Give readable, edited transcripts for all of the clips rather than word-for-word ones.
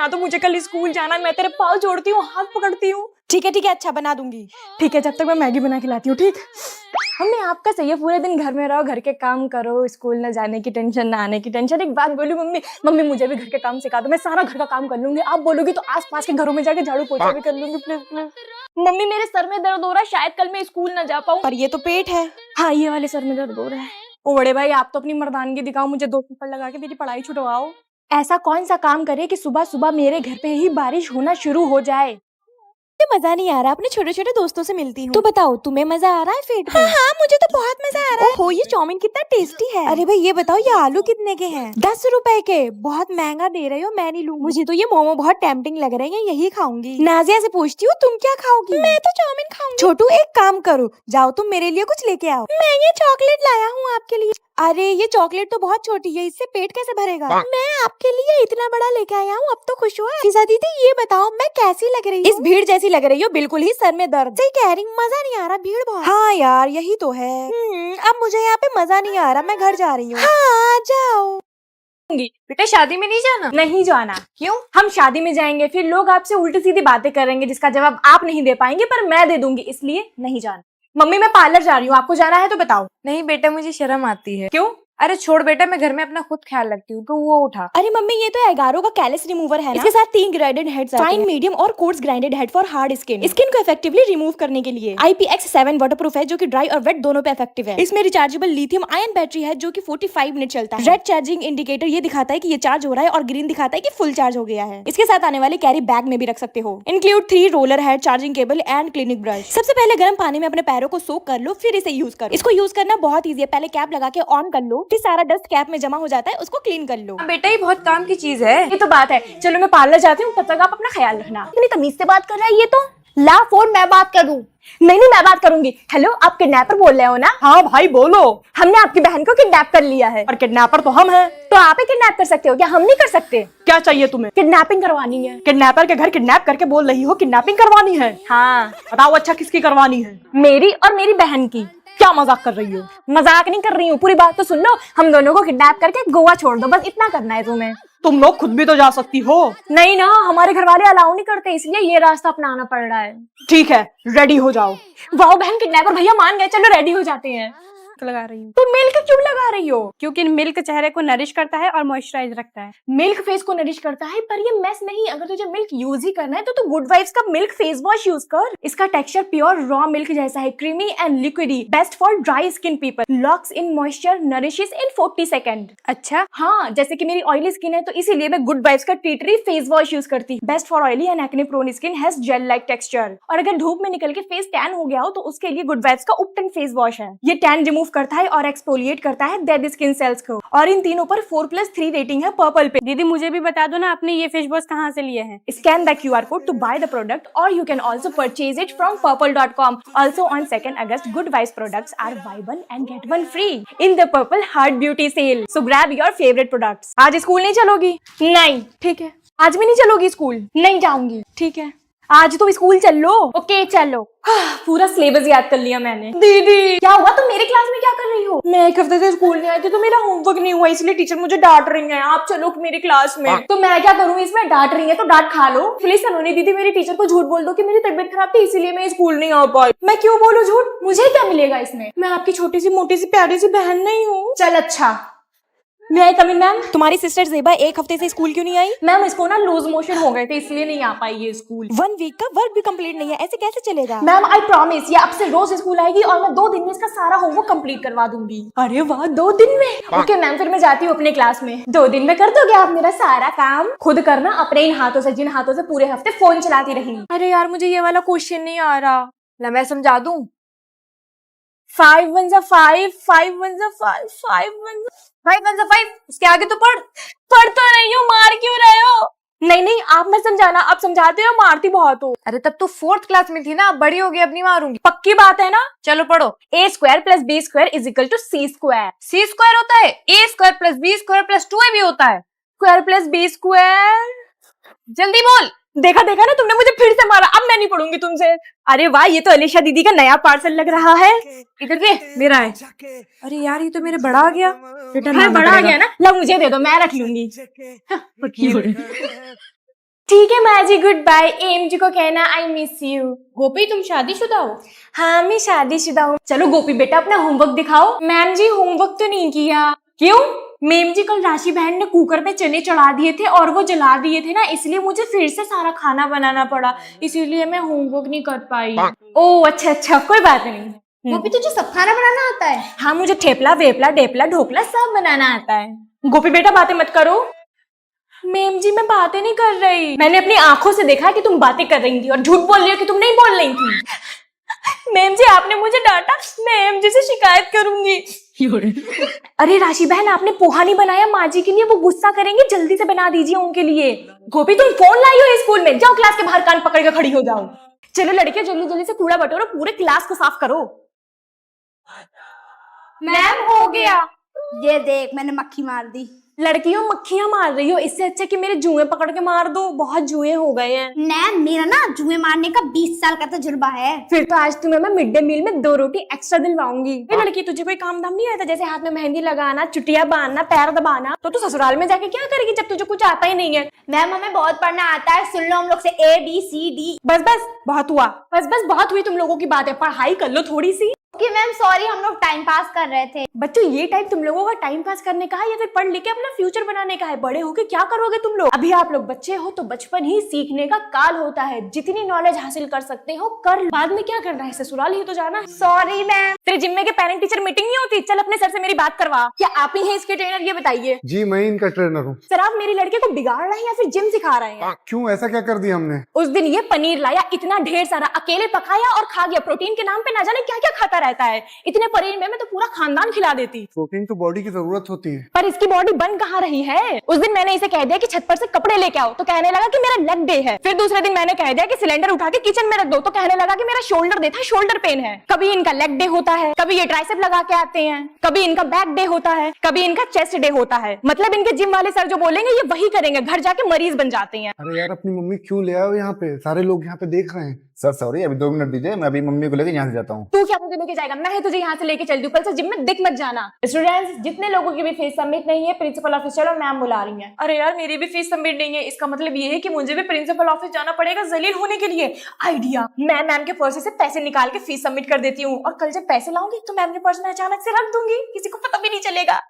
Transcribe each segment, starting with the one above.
बना दो, मुझे कल स्कूल जाना है। मैं तेरे पाँव जोड़ती हूँ, हाथ पकड़ती हूँ। ठीक है अच्छा बना दूंगी। ठीक है, जब तक मैं मैगी बना के लाती हूँ। ठीक, हमें आपका चाहिए, पूरे दिन घर में रहो, घर के काम करो, स्कूल न जाने की टेंशन, ना आने की टेंशन। एक बात बोलूं मम्मी, मम्मी मुझे भी घर के काम सिखा दो, मैं सारा घर का काम कर लूंगी। आप बोलोगी तो आसपास के घरों में जाके झाड़ू पोछा भी कर लूंगी। Please please. मम्मी मेरे सर में दर्द हो रहा है, शायद कल मैं स्कूल न जा पाऊँ। पर ये तो पेट है। हाँ, ये वाले सर में दर्द हो रहा है। ओ बड़े भाई, आप तो अपनी मर्दानगी दिखाओ, मुझे 2 थप्पड़ लगा के मेरी पढ़ाई छुड़वाओ। ऐसा कौन सा काम करे कि सुबह सुबह मेरे घर पे ही बारिश होना शुरू हो जाए। मुझे मजा नहीं आ रहा, अपने छोटे छोटे दोस्तों से मिलती हूँ। तो बताओ तुम्हें मजा आ रहा है पेट में? हाँ, मुझे तो बहुत मजा आ रहा है। ओहो, ये चाउमीन कितना टेस्टी है। अरे भाई ये बताओ, ये आलू कितने के हैं? 10 रुपए के। बहुत महंगा दे रहे हो, मैं नहीं लूंगी। मुझे तो ये मोमो बहुत टेम्पटिंग लग रहे हैं, यही खाऊंगी। नाजिया से पूछती हूँ, तुम क्या खाओगी? मैं तो चाउमीन खाऊंगी। छोटू एक काम करो, जाओ तुम मेरे लिए कुछ लेके आओ। मैं ये चॉकलेट लाया हूँ आपके लिए। अरे ये चॉकलेट तो बहुत छोटी है, इससे पेट कैसे भरेगा? मैं आपके लिए इतना बड़ा लेके आया हूँ, अब तो खुश हुआ। फिजा दीदी ये बताओ मैं कैसी लग रही हूँ? इस भीड़ जैसी लग रही हो, बिल्कुल ही सर में दर्द। सही कह रही हूँ, मजा नहीं आ रहा, भीड़ बहुत। हाँ यार यही तो है। अब मुझे यहाँ पे मजा नहीं आ रहा, मैं घर जा रही हूँ। हाँ जाओ। बेटा शादी में नहीं जाना? नहीं जाना। क्यों? हम शादी में जाएंगे, फिर लोग आपसे उल्टी सीधी बातें करेंगे, जिसका जवाब आप नहीं दे पाएंगे, पर मैं दे दूंगी, इसलिए नहीं जाना। मम्मी मैं पार्लर जा रही हूँ, आपको जाना है तो बताओ। नहीं बेटा, मुझे शर्म आती है। क्यों? अरे छोड़ बेटा, मैं घर में अपना खुद ख्याल रखती हूँ, तो वो उठा। अरे मम्मी ये तो एगारो का कैलस रिमूवर है ना? इसके साथ 3 ग्राइडेड हेड्स आते हैं। फाइन, मीडियम और coarse graded head for hard skin. Skin को इफेक्टिवली रिमूव करने के लिए। IPX7 वाटरप्रूफ है, जो कि ड्राई और वेट दोनों पे इफेक्टिव है। इसमें रिचार्जेबल लिथियम आयन बैटरी है, जो कि 45 मिनट चलता है। रेड चार्जिंग इंडिकेटर ये दिखाता है कि ये चार्ज हो रहा है, और ग्रीन दिखाता है कि फुल चार्ज हो गया है। इसके साथ आने वाले कैरी बैग में भी रख सकते हो। Include 3 roller head, charging cable and clinic brush. सबसे पहले गर्म पानी में अपने पैरों को सोक कर लो, फिर इसे यूज करो। इसको यूज करना बहुत ईजी है, पहले कैप लगा के ऑन कर लो, फिर सारा डस्ट कैप में जमा हो जाता है, उसको क्लीन कर लो। बेटा ये बहुत काम की चीज है। ये तो बात है, चलो मैं पार्लर जाती हूँ, तब तक आप अपना ख्याल रखना। इतनी तमीज से बात कर रहा है ये तो। ला फोन, मैं बात करूँ? नहीं मैं बात करूंगी। हेलो, आप किडनैपर बोल रहे हो ना? हाँ भाई बोलो। हमने आपकी बहन को किडनैप कर लिया है। और किडनैपर तो हम हैं। तो आप ही किडनैप कर सकते हो क्या? हम नहीं कर सकते। क्या चाहिए तुम्हें? किडनैपिंग करवानी है। किडनैपर के घर किडनैप करके बोल रही हो किडनैपिंग करवानी है? हाँ। बताओ अच्छा किसकी करवानी है? मेरी और मेरी बहन की। क्या मजाक कर रही हो? मजाक नहीं कर रही हूँ, पूरी बात तो सुन लो। हम दोनों को किडनैप करके गोवा छोड़ दो, बस इतना करना है तुम्हें। तुम लोग खुद भी तो जा सकती हो। नहीं ना, हमारे घर वाले अलाउ नहीं करते, इसलिए ये रास्ता अपनाना पड़ रहा है। ठीक है, रेडी हो जाओ। वाह बहन, किडनैपर भैया मान गए, चलो रेडी हो जाते हैं। लगा रही हूँ तो मिल्क क्यों लगा रही हो? क्योंकि मिल्क चेहरे को नरिश करता है और मॉइस्चराइज रखता है। मिल्क फेस को नरिश करता है, पर ये मेस नहीं। अगर तुझे मिल्क यूज ही करना है तो तू गुड वाइब्स का मिल्क फेस वॉश यूज कर। इसका टेक्सचर प्योर रॉ मिल्क जैसा है, creamy and liquidy, best for dry skin people, locks in moisture, nourishes in 40 second. अच्छा हाँ, जैसे कि मेरी ऑयली स्किन है तो इसीलिए मैं गुड वाइब्स का tea tree face wash use करती। Best for oily and acne prone skin, has gel like texture. और अगर धूप में निकल के फेस टैन हो गया हो तो उसके लिए गुड वाइब्स का उपटन फेस वॉश है। ये टैन रिमूव करता है और एक्सफोलिएट करता है डेड स्किन सेल्स को। और इन तीनों पर 4+3 रेटिंग है पर्पल पे। दीदी मुझे भी बता दो ना, आपने ये फेस वॉश कहाँ से लिए हैं? Scan the QR code to buy the product, or you can also purchase it from purple.com. Also on 2nd August, Good Vibes products are buy one and get one free in the Purple Heart Beauty Sale. So grab your favorite products. आज school नहीं चलोगी? नहीं। ठीक है। आज भी नहीं चलोगी school? नहीं जाऊंगी। ठीक है। आज तो स्कूल चल लो। ओके चलो। पूरा सिलेबस याद कर लिया मैंने। दीदी क्या हुआ, तुम मेरी क्लास में क्या कर रही हो? मैं एक हफ्ते से स्कूल नहीं आई थी तो मेरा होमवर्क नहीं हुआ, इसलिए टीचर मुझे डांट रही है। आप चलो मेरी क्लास में। तो मैं क्या करूँ, इसमें डांट रही है तो डांट खा लो। प्लीज सलोनी दीदी, मेरी टीचर को झूठ बोल दो कि मेरी तबीयत खराब थी इसीलिए मैं स्कूल नहीं आ पाई। मैं क्यों बोलूं झूठ? मुझे क्या मिलेगा इसमें? मैं आपकी छोटी सी मोटी सी प्यारी सी बहन नहीं हूँ। चल अच्छा। मैं कमिंग मैम। तुम्हारी सिस्टर जेबा एक हफ्ते से स्कूल क्यों नहीं आई? मैम इसको ना लूज मोशन हो गए थे इसलिए नहीं आ पाई ये स्कूल। 1 वीक का वर्क भी कंप्लीट नहीं है, ऐसे कैसे चलेगा? मैम आई प्रॉमिस, ये अब से रोज स्कूल आएगी और मैं 2 दिन में इसका सारा होमवर्क कंप्लीट करवा दूंगी। अरे वाह, 2 दिन में? ओके मैम, फिर मैं जाती हूँ अपने क्लास में। 2 दिन में कर दोगे आप मेरा सारा काम? खुद करना अपने इन हाथों से, जिन हाथों से पूरे हफ्ते फोन चलाती रही। अरे यार मुझे ये वाला क्वेश्चन नहीं आ रहा। ला मैं समझा दूं। 5 1 5, 5 1 5, 5 1 5 उसके आगे तो पढ़ तो रही हूँ, मार क्यों रहे हो? नहीं आप मत समझाना, आप समझाते हो मारती बहुत हो। अरे तब तो 4th क्लास में थी ना, अब बड़ी हो गई, अब नहीं मारूंगी। पक्की बात है ना? चलो पढ़ो। A² + B² = C²। C² होता है, A² + B² + 2A भी होता है। Square + B²। जल्दी बोल। देखा ना, तुमने मुझे फिर से मारा। अब मैं नहीं पढ़ूंगी तुमसे। अरे वाह, ये तो अलीशा दीदी का नया पार्सल लग रहा है। इधर दे, मेरा है। अरे यार ये तो मेरे बड़ा आ गया। हाँ, बड़ा आ गया ना, लो मुझे दे दो, मैं रख लूंगी। ठीक है माँ जी, गुड बाय। एम जी को कहना आई मिस यू। गोपी तुम शादीशुदा हो? हाँ मैं शादीशुदा हूँ। चलो गोपी बेटा अपना होमवर्क दिखाओ। मैम जी होमवर्क तो नहीं किया। क्यों? मैम जी कल राशि बहन ने कुकर में चने चढ़ा दिए थे और वो जला दिए थे ना, इसलिए मुझे फिर से सारा खाना बनाना पड़ा, इसीलिए मैं होमवर्क नहीं कर पाई। ओह अच्छा अच्छा, कोई बात नहीं। गोपी तुझे सब खाना बनाना आता है? हाँ मुझे ठेपला वेपला डेपला ढोकला सब बनाना आता है। गोपी बेटा बातें मत करो। मैम जी मैं बातें नहीं कर रही, मैंने अपनी आंखों से देखा कि तुम बातें कर रही थी और झूठ बोल रही हो कि तुम नहीं बोल रही थी। मैम जी आपने मुझे डांटा, मैं एम जी से शिकायत करूंगी। अरे राशि बहन आपने पोहा नहीं बनाया माँ जी के लिए, वो गुस्सा करेंगे, जल्दी से बना दीजिए उनके लिए। गोपी तुम फोन लाई हो स्कूल में, जाओ क्लास के बाहर कान पकड़ के खड़ी हो जाओ। चलो लड़के जल्दी जल्दी से कूड़ा बटोरो, पूरे क्लास को साफ करो। मैम हो गया। ये देख मैंने मक्खी मार दी। लड़कियों मक्खियां मार रही हो, इससे अच्छा कि मेरे जुए पकड़ के मार दो, बहुत जुए हो गए हैं। नैन मेरा ना जुए मारने का 20 साल का तजुर्बा है। फिर तो आज तुम्हें मैं मिड डे मील में 2 रोटी एक्स्ट्रा दिलवाऊंगी। ये लड़की तुझे कोई काम धाम नहीं आता, जैसे हाथ में मेहंदी लगाना, चुटिया बांधना, पैर दबाना, तो तू ससुराल में जाके क्या करेगी जब तुझे कुछ आता ही नहीं है। मैम हमें बहुत पढ़ना आता है, सुन लो हम लोग से ABCD। बस बस बहुत हुआ, बस बस बहुत हुई तुम लोगों की बातें, पढ़ाई कर लो थोड़ी सी। ओके मैम सॉरी, हम लोग टाइम पास कर रहे थे। बच्चों ये टाइम तुम लोगों का टाइम पास करने का है या फिर पढ़ लिख के अपना फ्यूचर बनाने का है? बड़े होके क्या करोगे तुम लोग? अभी आप लोग बच्चे हो तो बचपन ही सीखने का काल होता है, जितनी नॉलेज हासिल कर सकते हो कर, बाद में क्या करना है, ससुराल ही तो जाना है। Sorry ma'am. तेरे जिम्मे के पेरेंट टीचर मीटिंग नहीं होती? चल अपने सर से मेरी बात करवा। क्या आप ही हैं इसके ट्रेनर, ये बताइए। जी मैं इनका ट्रेनर हूँ। सर आप मेरी लड़के को बिगाड़ रहे हैं या फिर जिम सिखा रहे हैं? क्यों, ऐसा क्या कर दिया हमने? उस दिन ये पनीर लाया, इतना ढेर सारा, अकेले पकाया और खा गया। प्रोटीन के नाम पे ना जाने क्या क्या खाता रहता है। इतने पनीर में मैं तो पूरा खानदान खिला देती। प्रोटीन तो बॉडी की जरूरत होती है। पर इसकी बॉडी बन कहाँ रही है? उस दिन मैंने इसे कह दिया कि छत पर से कपड़े लेके आओ, तो कहने लगा कि मेरा लेग डे है। फिर दूसरे दिन मैंने कह दिया कि सिलेंडर उठा के किचन में रख दो, तो कहने लगा कि मेरा शोल्डर डे था, शोल्डर पेन है। कभी इनका लेग डे होता है, कभी ये ट्राइसेप लगा के आते हैं, कभी इनका बैक डे होता है, कभी इनका चेस्ट डे होता है। मतलब इनके जिम वाले सर जो बोलेंगे ये वही करेंगे, घर जाके मरीज बन जाते हैं। अरे यार अपनी मम्मी क्यों ले आओ यहाँ पे, सारे लोग यहाँ पे देख रहे हैं। सर सॉरी, अभी 2 मिनट दीजिए, मैं अभी मम्मी को लेकर यहाँ से जाता हूँ। तू क्या मुझे लेके जाएगा? मैं तुझे यहाँ से लेके चल दूं, कल से जिम में दिख मत जाना। स्टूडेंट्स जितने लोगों की भी फीस सबमिट नहीं है, प्रिंसिपल ऑफिसर और मैम बुला रही हैं। अरे यार मेरी भी फीस सबमिट नहीं है, इसका मतलब ये है कि मुझे भी प्रिंसिपल ऑफिस जाना पड़ेगा जलील होने के लिए। आइडिया, मैं मैम के पर्स से पैसे निकाल के फीस सबमिट कर देती हूँ और कल जब पैसे लाऊंगी तो मैम के पर्स में अचानक से रख दूंगी, किसी को पता भी नहीं चलेगा।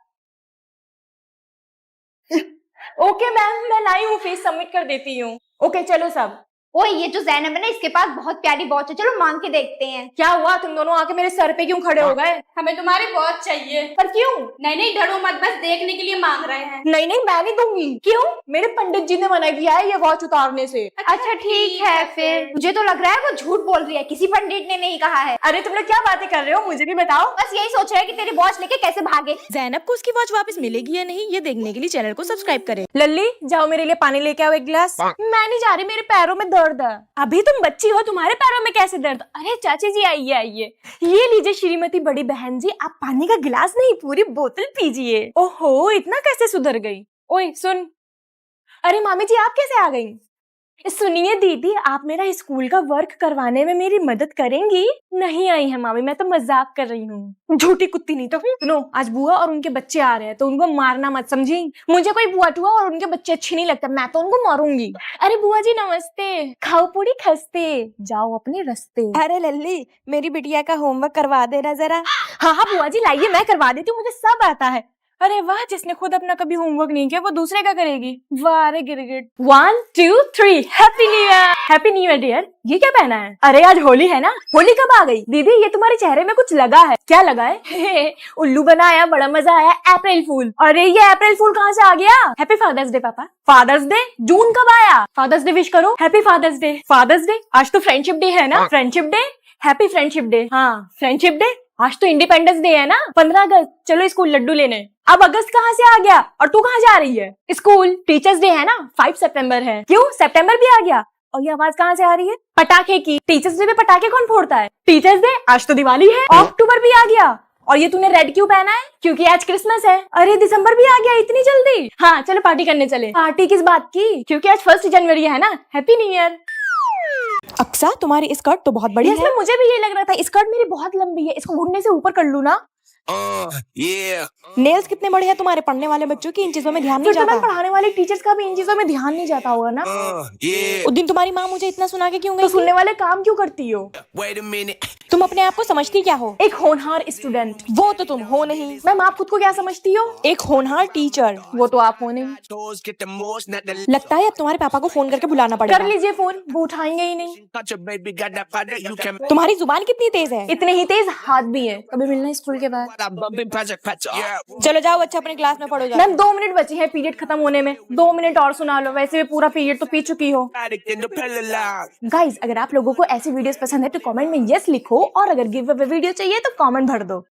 ओके मैम मैं लाई हूँ, फीस सबमिट कर देती हूँ। ओके चलो सब। ओए ये जो जैनब है ना, इसके पास बहुत प्यारी वॉच है, चलो मांग के देखते हैं। क्या हुआ, तुम दोनों आके मेरे सर पे क्यों खड़े हो गए? हमें तुम्हारी वॉच चाहिए। पर क्यों? नहीं नहीं धड़ो मत, बस देखने के लिए मांग रहे हैं। नहीं नहीं मैं नहीं दूंगी। क्यों? मेरे पंडित जी ने मना किया है ये वॉच उतारने से। अच्छा ठीक है फिर। मुझे तो लग रहा है वो झूठ बोल रही है, किसी पंडित ने नहीं कहा है। अरे तुम लोग क्या बातें कर रहे हो, मुझे भी बताओ। बस यही सोच रहे हैं कि तेरी वॉच लेके कैसे भागे। जैनब को उसकी वॉच वापस मिलेगी या नहीं, ये देखने के लिए चैनल को सब्सक्राइब करें। लल्ली जाओ मेरे लिए पानी लेके आओ 1 गिलास। मैं नहीं जा रही, मेरे पैरों में दर्द है। अभी तुम बच्ची हो, तुम्हारे पैरों में कैसे दर्द? अरे चाची जी आइए आइए, ये लीजिए श्रीमती बड़ी बहन जी, आप पानी का गिलास नहीं पूरी बोतल पीजिए। ओहो इतना कैसे सुधर गई। ओए सुन, अरे मामी जी आप कैसे आ गई? सुनिए दीदी, आप मेरा स्कूल का वर्क करवाने में मेरी मदद करेंगी? नहीं आई है मामी, मैं तो मजाक कर रही हूँ। झूठी कुत्ती नहीं तो। सुनो आज बुआ और उनके बच्चे आ रहे हैं तो उनको मारना मत, समझी? मुझे कोई बुआ टुआ और उनके बच्चे अच्छे नहीं लगते, मैं तो उनको मारूंगी। अरे बुआ जी नमस्ते, खाओ पूरी खस्ते, जाओ अपने रास्ते। अरे लल्ली मेरी बिटिया का होमवर्क करवा देना जरा। हाँ हाँ बुआ जी लाइए, मैं करवा देती हूँ, मुझे सब आता है। अरे वाह, जिसने खुद अपना कभी होमवर्क नहीं किया वो दूसरे का करेगी। वाह रे गिरगिट। 1 2 3 happy new year. Happy new year dear. ये क्या पहना है? अरे आज होली है ना। होली कब आ गई? दीदी ये तुम्हारे चेहरे में कुछ लगा है। क्या लगा है? उल्लू बनाया, बड़ा मजा आया, अप्रैल फूल। अरे ये अप्रैल फूल कहाँ से आ गया? हैप्पी फादर्स डे पापा। फादर्स डे जून कब आया? फादर्स डे विश करो। Happy father's day. Father's day आज तो फ्रेंडशिप डे है ना। Friendship day, happy friendship day. हाँ फ्रेंडशिप डे। आज तो इंडिपेंडेंस डे है ना, 15 अगस्त। चलो स्कूल लड्डू लेने। अब अगस्त कहाँ से आ गया? और तू कहाँ जा रही है? स्कूल। टीचर्स डे है ना, 5 सितंबर है। क्यों सितंबर भी आ गया? और ये आवाज कहाँ से आ रही है? पटाखे की। टीचर्स डे पे पटाखे कौन फोड़ता है? टीचर्स डे आज तो दिवाली है। अक्टूबर भी आ गया। और ये तूने रेड क्यों पहना है? क्योंकि आज क्रिसमस है। अरे दिसंबर भी आ गया इतनी जल्दी। हाँ चलो पार्टी करने चले। पार्टी किस बात की? क्योंकि आज 1 जनवरी है ना। Happy new year. अक्सा तुम्हारी स्कर्ट तो बहुत बड़ी है। मुझे भी ये लग रहा था, स्कर्ट मेरी बहुत लंबी है, इसको घुटने से ऊपर कर लूं ना। नेल्स कितने बड़े हैं तुम्हारे, पढ़ने वाले बच्चों की इन चीजों में ध्यान नहीं फिर तो मैम जाता। पढ़ाने वाले टीचर्स का भी इन चीजों में ध्यान नहीं जाता होगा ना। उस दिन तुम्हारी माँ मुझे इतना सुना के क्यों तो गई थी? सुनने वाले काम क्यों करती हो? तुम अपने आप को समझती क्या हो? एक होनहार स्टूडेंट। वो तो तुम हो नहीं। मैम आप खुद को क्या समझती हो? एक होनहार टीचर। वो तो आप हो नहीं। लगता है अब तुम्हारे पापा को फोन करके बुलाना कर पड़ेगा। लीजिए फोन, वो उठाएंगे ही नहीं। तुम्हारी जुबान कितनी तेज है। इतने ही तेज हाथ भी हैं। कभी मिलना है स्कूल के बाद। चलो जाओ अच्छा अपने क्लास में पढ़ो जाओ। मैम 2 मिनट बचे हैं पीरियड खत्म होने में, 2 मिनट और सुना लो, वैसे भी पूरा पीरियड तो पी चुकी हो। गाइज अगर आप लोगों को ऐसी वीडियोस पसंद है तो कमेंट में यस लिखो, और अगर गिव अवे वीडियो चाहिए तो कमेंट भर दो।